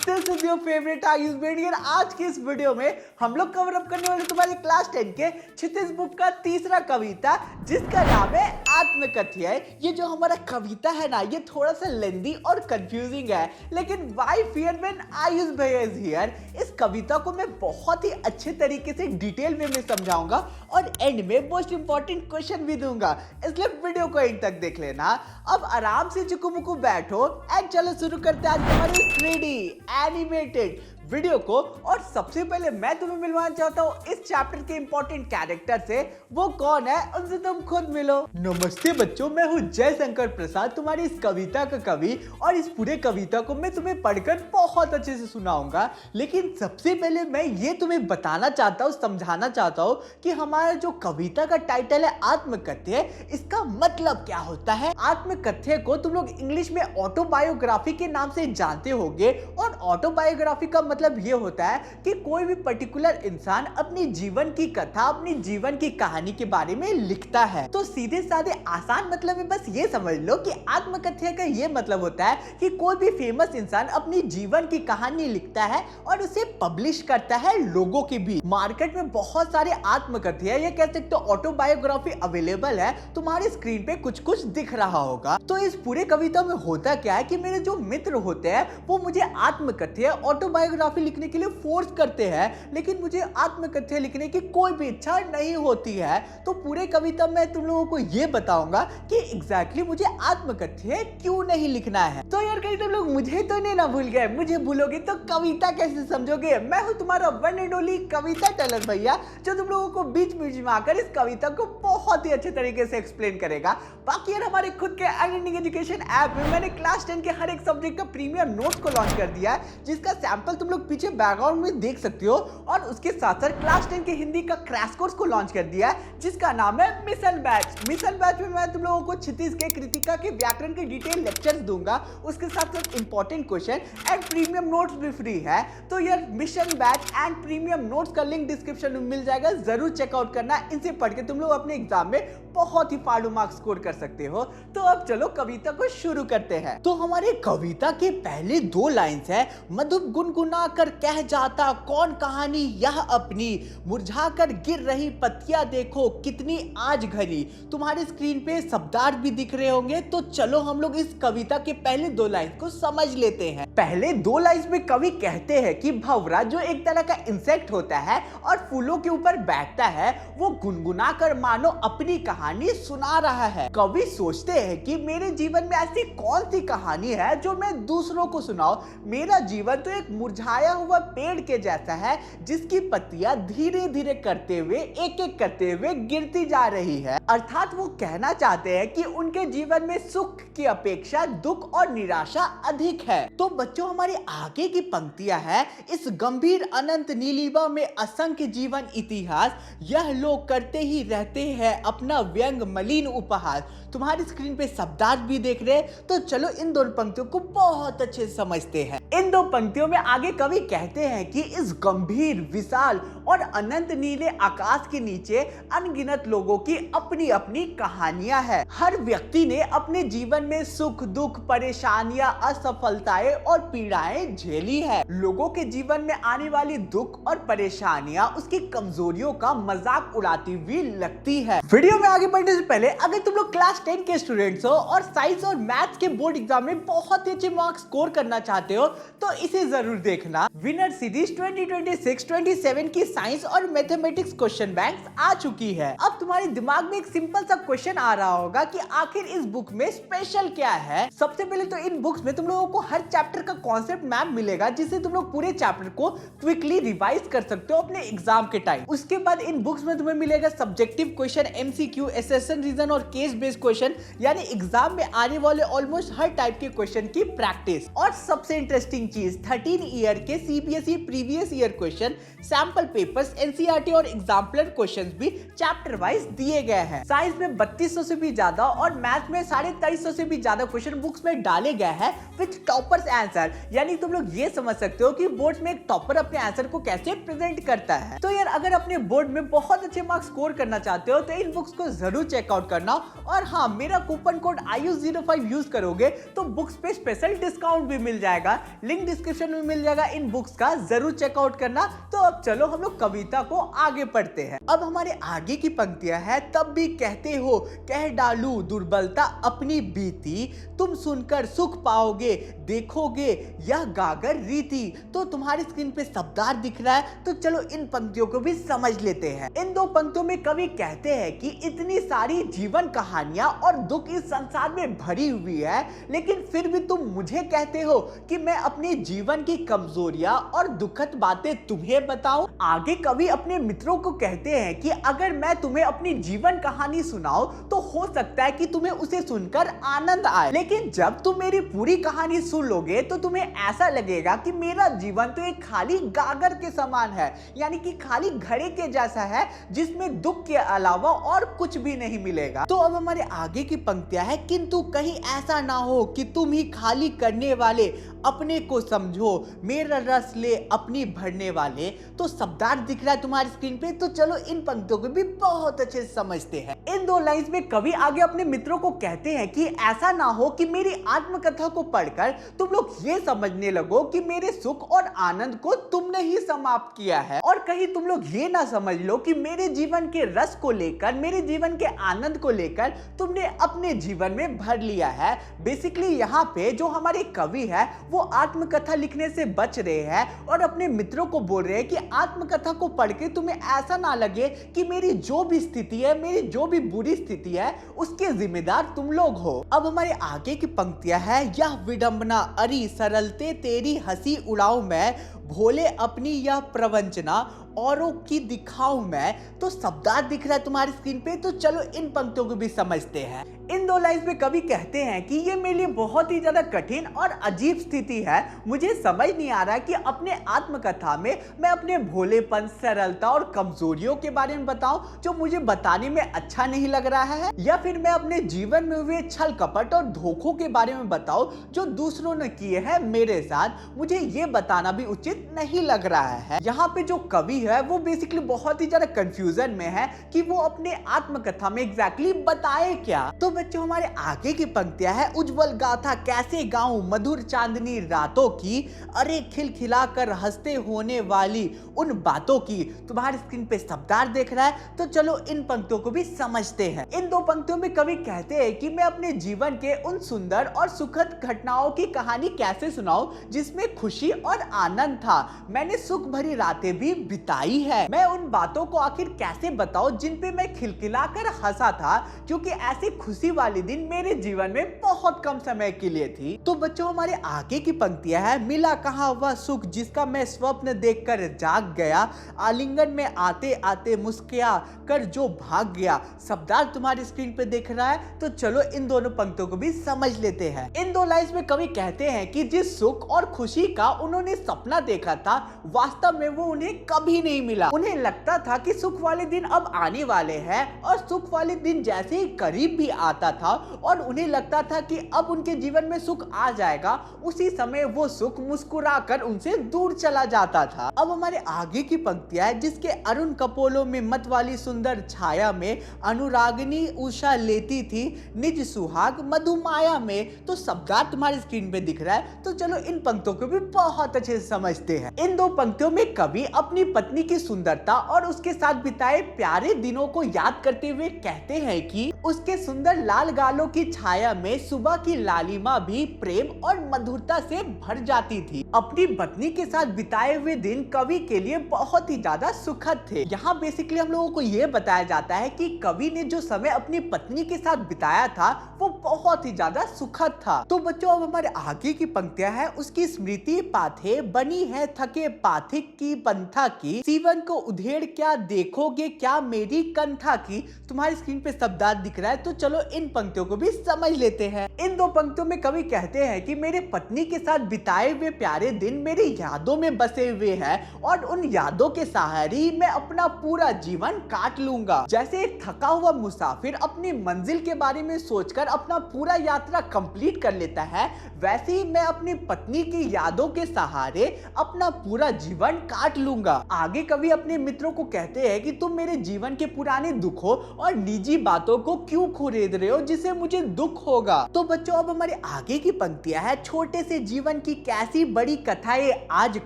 This is your favourite Ayush Bedier. आज की इस वीडियो में हम लोग कवर अप करने वाले तुम्हारे क्लास 10 के क्षितिज बुक का तीसरा कविता जिसका नाम है आत्मकथ्य। ये जो हमारा कविता है ना, ये थोड़ा सा लेंदी और कंफ्यूजिंग है, लेकिन व्हाई फियर व्हेन आयुष भैया इज हियर। इस कविता को मैं बहुत ही अच्छे तरीके से डिटेल में समझाऊंगा और एंड में मोस्ट इंपॉर्टेंट क्वेश्चन भी दूंगा, इसलिए वीडियो को एंड तक देख लेना। अब आराम से चुकू बैठो एंड चलो शुरू करते हैं आज हमारे 3D एनिमेटेड वीडियो को। और सबसे पहले मैं तुम्हें मिलवाना चाहता हूँ इस चैप्टर के इंपॉर्टेंट कैरेक्टर से। वो कौन है उनसे तुम खुद मिलो। नमस्ते बच्चों, मैं हूँ जयशंकर प्रसाद, तुम्हारी इस कविता का कवि। और इस पूरे कविता को मैं तुम्हें पढ़कर बहुत अच्छे से सुनाऊंगा, लेकिन सबसे पहले मैं ये तुम्हें बताना चाहता हूँ, समझाना चाहता हूँ कि हमारा जो कविता का टाइटल है आत्मकथ्य, इसका मतलब क्या होता है। आत्मकथ्य को तुम लोग इंग्लिश में ऑटोबायोग्राफी के नाम से जानते होंगे। और ऑटोबायोग्राफी का मतलब ये होता है कि कोई भी पर्टिकुलर इंसान अपनी जीवन की कथा, अपनी जीवन की कहानी के बारे में लिखता है। तो सीधे साधे आसान मतलब में बस ये समझ लो कि आत्मकथ्य का ये मतलब होता है कि कोई भी फेमस इंसान अपनी जीवन की कहानी लिखता है और उसे पब्लिश करता है लोगों के बीच। मार्केट में बहुत सारे आत्मकथ्य, ये कह सकते हो ऑटोबायोग्राफी अवेलेबल है, तुम्हारी स्क्रीन पे कुछ कुछ दिख रहा होगा। तो इस पूरे कविता में होता क्या है कि मेरे जो मित्र होते हैं वो मुझे आत्मकथ्य ऑटोबायोग्राफी लिखने के लिए फोर्स करते हैं, लेकिन मुझे आत्मकथ्य लिखने की कोई भी इच्छा नहीं होती है। तो पूरे कविता में तुम लोगों को ये बताऊंगा कि एग्जैक्टली मुझे आत्मकथ्य क्यों नहीं लिखना है। तो यार कहीं तुम लोग मुझे तो नहीं ना भूल गए, मुझे भूलोगे तो कविता कैसे समझोगे। मैं हूं तुम्हारा one and only Kavita Taylor भैया, जो तुम लोगों को बीच बीच में आकर इस कविता को बहुत ही अच्छे तरीके से एक्सप्लेन करेगा। बाकी यार हमारे खुद के अनएंडिंग एजुकेशन ऐप में मैंने क्लास 10 के हर एक सब्जेक्ट का प्रीमियम नोट्स को लॉन्च कर दिया है, जिसका सैंपल तुम लोग पीछे बैकग्राउंड में देख सकते हो। और उसके साथ साथ क्लास 10 के हिंदी का क्रैश कोर्स को लॉन्च कर दिया है, जिसका नाम है मिशन बैच। मिशन बैच में मैं तुम लोगों को क्षितिज के, कृतिका के व्याकरण के डिटेल लेक्चर्स दूंगा, उसके साथ साथ important question and premium notes भी फ्री है। तो यार mission batch and premium notes का लिंक डिस्क्रिप्शन में मिल जाएगा, जरूर चेकआउट करना। इनसे पढ़ के तुम लोग अपने एग्जाम में बहुत ही फाड़ू मार्क्स स्कोर कर सकते हो। तो अब चलो कविता को शुरू करते हैं। तो हमारे कविता के पहले 2 लाइन्स है, मधुप गुनगुना कर कह जाता कौन कहानी यह अपनी, मुरझा कर गिर रही पत्तियां देखो कितनी आज घनी। तुम्हारे स्क्रीन पे शब्दार्थ भी दिख रहे होंगे। तो चलो हम लोग इस कविता के पहले 2 लाइन को समझ लेते हैं। पहले 2 लाइन में कवि कहते हैं कि भंवरा जो एक तरह का इंसेक्ट होता है और फूलों के ऊपर बैठता है, वो गुनगुना कर मानो अपनी कहानी सुना रहा है। कवि सोचते हैं कि मेरे जीवन में ऐसी कौन सी कहानी है जो मैं दूसरों को सुनाऊं। मेरा जीवन तो एक मुरझाया हुआ पेड़ के जैसा है, जिसकी पत्तियां धीरे धीरे करते हुए एक एक करते हुए गिरती जा रही है। अर्थात वो कहना चाहते हैं कि उनके जीवन में सुख की अपेक्षा दुख और निराशा अधिक है। तो बच्चों हमारी आगे की पंक्तियां हैं, इस गंभीर अनंत नीलिमा में असंख्य जीवन इतिहास, यह लोग करते ही रहते हैं अपना व्यंग मलिन उपहास। तुम्हारी स्क्रीन पे शब्दार्थ भी देख रहे हैं। तो चलो इन 2 पंक्तियों को बहुत अच्छे से समझते हैं। इन 2 पंक्तियों में आगे कवि कहते हैं कि इस गंभीर, विशाल और अनंत नीले आकाश के नीचे अनगिनत लोगों की अपनी अपनी कहानियां हैं। हर व्यक्ति ने अपने जीवन में सुख दुख, परेशानियां, असफलताएं और पीड़ाएं झेली है। लोगों के जीवन में आने वाली दुख और परेशानियां उसकी कमजोरियों का मजाक उड़ाती हुई लगती है। वीडियो में आगे बढ़ने से पहले अगर तुम लोग क्लास 10 के स्टूडेंट्स हो और साइंस और मैथ्स के बोर्ड एग्जाम में बहुत ही अच्छे मार्क्स स्कोर करना चाहते हो तो इसे जरूर देखना। विनर सीरीज 2026-27 की साइंस और मैथमेटिक्स क्वेश्चन बैंक आ चुकी है। अब तुम्हारे दिमाग में एक सिंपल सा क्वेश्चन आ रहा होगा कि आखिर इस बुक में स्पेशल क्या है। सबसे पहले तो इन बुक्स में तुम लोगों को हर चैप्टर का कॉन्सेप्ट मैप मिलेगा, जिससे तुम लोग पूरे चैप्टर को क्विकली रिवाइज कर सकते हो अपने एग्जाम के टाइम। उसके बाद इन बुक्स में तुम्हें मिलेगा subjective question, MCQ, assertion reason और केस बेस्ड क्वेश्चन, यानी एग्जाम में आने वाले ऑलमोस्ट हर टाइप के क्वेश्चन की प्रैक्टिस। और सबसे इंटरेस्टिंग चीज 13 ईयर के CBSE previous year question, sample paper papers, NCERT और एग्जाम्पलर क्वेश्चंस भी चैप्टर वाइज दिए गए हैं। साइंस में 3200 से भी ज्यादा और मैथ में 2350 से भी ज्यादा क्वेश्चन बुक्स में डाले गए हैं विद टॉपर्स आंसर। यानी तुम लोग ये समझ सकते हो कि बोर्ड में एक टॉपर अपने आंसर को कैसे प्रेजेंट करता है। तो यार अगर अपने बोर्ड में बहुत अच्छे मार्क्स स्कोर करना चाहते हो तो इन बुक्स को जरूर चेकआउट करना। और हाँ, मेरा कूपन कोड IU05 यूज करोगे तो बुक्स पे स्पेशल डिस्काउंट भी मिल जाएगा। लिंक डिस्क्रिप्शन में मिल जाएगा इन बुक्स का, जरूर चेकआउट करना। तो अब चलो हम लोग कविता को आगे पढ़ते हैं। अब हमारे आगे की पंक्तियां हैं, तब भी कहते हो कह डालू दुर्बलता अपनी बीती, तुम सुनकर सुख पाओगे देखोगे यह गागर रीति। तो तुम्हारी स्क्रीन पे शब्दार्थ दिख रहा है, तो चलो इन पंक्तियों को भी समझ लेते हैं। इन दो पंक्तियों में कवि कहते हैं कि इतनी सारी जीवन कहानियां और दुख इस संसार में भरी हुई है, लेकिन फिर भी तुम मुझे कहते हो कि मैं अपने जीवन की कमजोरियां और दुखद बातें तुम्हें बताऊं। आगे कवि अपने मित्रों को कहते हैं कि अगर मैं तुम्हें अपनी जीवन कहानी सुनाऊं तो हो सकता है कि तुम्हें उसे सुनकर आनंद आए, लेकिन जब तुम मेरी पूरी कहानी सुन लोगे तो तुम्हें ऐसा लगेगा कि मेरा जीवन तो एक खाली गागर के समान है, यानी कि खाली घड़े के जैसा है जिसमें दुख के अलावा और कुछ भी नहीं मिलेगा। तो अब हमारे आगे की पंक्तियां है, किंतु कहीं ऐसा ना हो कि तुम ही खाली करने वाले अपने को समझो, मेरा रस ले अपनी भरने वाले। तो शब्दार्थ दिख रहा है तुम्हारी स्क्रीन पे, तो चलो इन पंक्तियों को भी बहुत अच्छे से समझते हैं। इन दो लाइंस में कवि आगे अपने मित्रों को कहते हैं कि ऐसा ना हो कि मेरी आत्मकथा को पढ़कर तुम लोग ये समझने लगो कि मेरे सुख और आनंद को तुमने ही समाप्त किया है, और कहीं तुम लोग ये ना समझ लो कि मेरे जीवन के रस को लेकर, मेरे जीवन के आनंद को लेकर तुमने अपने जीवन में भर लिया है। बेसिकली यहाँ पे जो हमारे कवि है वो आत्मकथा लिखने से बच रहे हैं और अपने मित्रों को बोल रहे हैं कि आत्मकथा को पढ़ के तुम्हें ऐसा ना लगे कि मेरी जो भी स्थिति है, मेरी जो भी बुरी स्थिति है, उसके जिम्मेदार तुम लोग हो। अब हमारे आगे की पंक्तियां है, यह विडंबना अरी सरलते तेरी हंसी उड़ाऊं मैं, भोले अपनी यह प्रवंचना औरों की दिखाऊं मैं। तो शब्दार्थ दिख रहा है तुम्हारी स्क्रीन पे, तो चलो इन पंक्तियों को भी समझते हैं। इन दो लाइंस में कवि कहते हैं कि ये मेरे लिए बहुत ही ज्यादा कठिन और अजीब स्थिति है। मुझे समझ नहीं आ रहा कि अपने आत्मकथा में मैं अपने भोलेपन, सरलता और कमजोरियों के बारे में बताऊं जो मुझे बताने में अच्छा नहीं लग रहा है, या फिर मैं अपने जीवन में हुए छल कपट और धोखों के बारे में बताऊं जो दूसरों ने किए हैं मेरे साथ। मुझे ये बताना भी उचित नहीं लग रहा है। यहाँ पे जो कवि है वो बेसिकली बहुत ही ज्यादा कंफ्यूजन में है कि वो अपने आत्मकथा में एग्जैक्टली बताए क्या। तो बच्चों हमारे आगे की पंक्तियां है, उज्जवल गाथा कैसे गाऊं मधुर चांदनी रातों की, अरे खिलखिला कर हंसते होने वाली उन बातों की। तुम्हारी स्क्रीन पे शब्दार्थ देख रहा है, तो चलो इन पंक्तियों को भी समझते हैं। इन दो पंक्तियों में कवि कहते हैं कि मैं अपने जीवन के उन सुंदर और सुखद घटनाओं की कहानी कैसे सुनाऊं जिसमें खुशी और आनंद था। मैंने सुख भरी रातें भी बिताई है। मैं उन बातों को आखिर कैसे बताऊं जिन पे मैं खिलखिलाकर हंसा था, क्योंकि ऐसी खुशी वाले दिन मेरे जीवन में बहुत कम समय के लिए थी। तो बच्चों हमारे आगे की पंक्तियां है, मिला कहां वह सुख जिसका मैं स्वप्न देखकर जाग गया, आलिंगन में आते आते मुस्कुरा कर जो भाग गया। शब्दार्थ तुम्हारी स्क्रीन पे देख रहा है, तो चलो इन दोनों पंक्तियों को भी समझ लेते हैं। इन दो लाइंस में कवि कहते हैं कि जिस सुख और खुशी का उन्होंने सपना देखा था, वास्तव में वो उन्हें कभी नहीं मिला। उन्हें लगता था कि सुख वाले दिन अब आने वाले हैं, और सुख वाले दिन जैसे ही करीब भी आता था और उन्हें लगता था कि अब उनके जीवन में सुख आ जाएगा, उसी समय वो सुख मुस्कुराकर उनसे दूर चला जाता था। अब हमारे आगे की पंक्तियां है, जिसके अरुण कपोलों में मत वाली सुंदर छाया में अनुरागिनी उषा लेती थी निज सुहाग मधुमाया में। तो शब्दार्थ तुम्हारी स्क्रीन पे दिख रहा है, तो चलो इन पंक्तियों को भी बहुत अच्छे से समझते हैं। इन दो पंक्तियों में कवि अपनी पत्नी की सुंदरता और उसके साथ बिताए प्यारे दिनों को याद करते हुए कहते हैं कि उसके सुंदर लाल गालों की छाया में सुबह की लालिमा भी प्रेम और मधुरता से भर जाती थी। अपनी पत्नी के साथ बिताए हुए दिन कवि के लिए बहुत ही ज्यादा सुखद थे। यहाँ बेसिकली हम लोगों को ये बताया जाता है कि कवि ने जो समय अपनी पत्नी के साथ बिताया था वो बहुत ही ज्यादा सुखद था। तो बच्चों अब हमारे आगे की पंक्तियां है, उसकी स्मृति पाथे बनी हैं थके पाथिक की पंथा की, सीवन को उधेड़ क्या देखोगे क्या मेरी कंथा की। तुम्हारी स्क्रीन पे शब्दार्थ दिख रहा है, तो चलो इन पंक्तियों को भी समझ लेते हैं। इन दो पंक्तियों में कवि कहते हैं कि मेरे पत्नी के साथ बिताए हुए प्यारे दिन मेरी यादों में बसे हुए हैं और उन यादों के सहारे ही मैं अपना पूरा जीवन काट लूंगा। जैसे एक थका हुआ मुसाफिर अपनी मंजिल के बारे में सोचकर अपना पूरा यात्रा कंप्लीट कर लेता है, वैसे ही मैं अपनी पत्नी की यादों के सहारे अपना पूरा जीवन काट लूंगा। आगे कवि अपने मित्रों को कहते हैं कि तुम मेरे जीवन के पुराने दुखों और निजी बातों को क्यों खरीद रहे हो जिससे मुझे दुख होगा। तो बच्चों अब हमारे आगे की पंक्तियां है, छोटे से जीवन की कैसी बड़ी कथाएं आज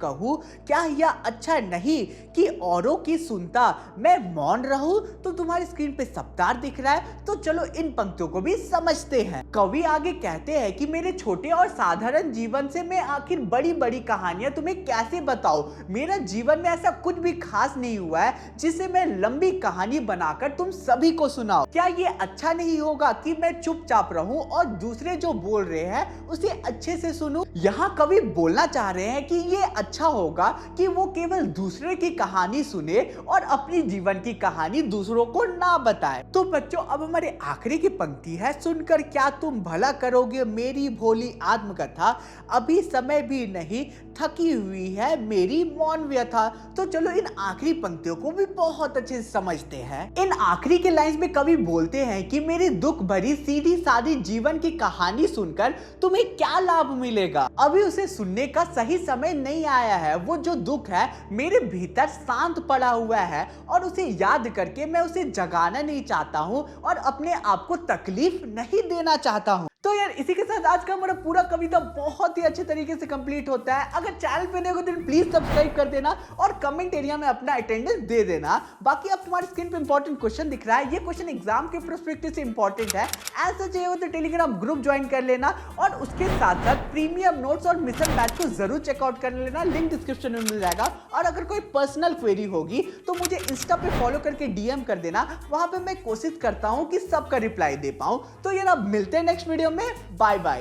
कहूं, क्या यह अच्छा नहीं कि औरों की सुनता मैं मौन रहूं। तो तुम्हारी स्क्रीन पे शब्दार्थ दिख रहा है, तो चलो इन पंक्तियों को भी समझते हैं। कवि आगे कहते हैं कि मेरे छोटे और साधारण जीवन से मैं आखिर बड़ी बड़ी कहानियां तुम्हें कैसे बताऊं। मेरा जीवन में ऐसा कुछ भी खास नहीं हुआ है जिसे मैं लंबी कहानी बनाकर तुम सभी को सुनाऊं। क्या ये अच्छा नहीं होगा कि मैं चुपचाप रहूं और दूसरे जो बोल रहे हैं उसे अच्छे से सुनूं। यहाँ कवि बोलना चाह रहे हैं कि ये अच्छा होगा कि वो केवल दूसरे की कहानी सुने और अपनी जीवन की कहानी दूसरों को ना बताए। तो बच्चों अब हमारे आखिरी की पंक्ति है, सुनकर क्या तुम भला करोगे मेरी भोली आत्मकथा, अभी समय भी नहीं थकी हुई है मेरी मौन व्यथा। तो चलो इन आखिरी पंक्तियों को भी बहुत अच्छे से समझते हैं। इन आखिरी के लाइंस में कवि बोलते हैं कि मेरे दुख भरी सीधी सादी जीवन की कहानी सुनकर तुम्हें क्या लाभ मिलेगा, अभी उसे सुनने का सही समय नहीं आया है। वो जो दुख है मेरे भीतर शांत पड़ा हुआ है और उसे याद करके मैं उसे जगाना नहीं चाहता हूँ और अपने आप को तकलीफ नहीं देना चाहता हूँ। तो यार इसी के साथ आज का हमारा पूरा कविता बहुत ही अच्छे तरीके से कंप्लीट होता है। अगर चैनल पे नए हो तो प्लीज सब्सक्राइब कर देना और कमेंट एरिया में अपना अटेंडेंस दे देना। बाकी अब तुम्हारी स्क्रीन पे इंपॉर्टेंट क्वेश्चन दिख रहा है, ये क्वेश्चन एग्जाम के पर्सपेक्टिव से इंपॉर्टेंट है। ऐसा चाहिए हो तो टेलीग्राम ग्रुप ज्वाइन कर लेना और उसके साथ साथ प्रीमियम नोट्स और मिशन बैच को जरूर चेकआउट कर लेना, लिंक डिस्क्रिप्शन में मिल जाएगा। और अगर कोई पर्सनल क्वेरी होगी तो मुझे इंस्टा पे फॉलो करके डीएम कर देना, वहां पे मैं कोशिश करता हूं कि सबका रिप्लाई दे पाऊं। तो यार अब मिलते हैं नेक्स्ट वीडियो में, बाय बाय।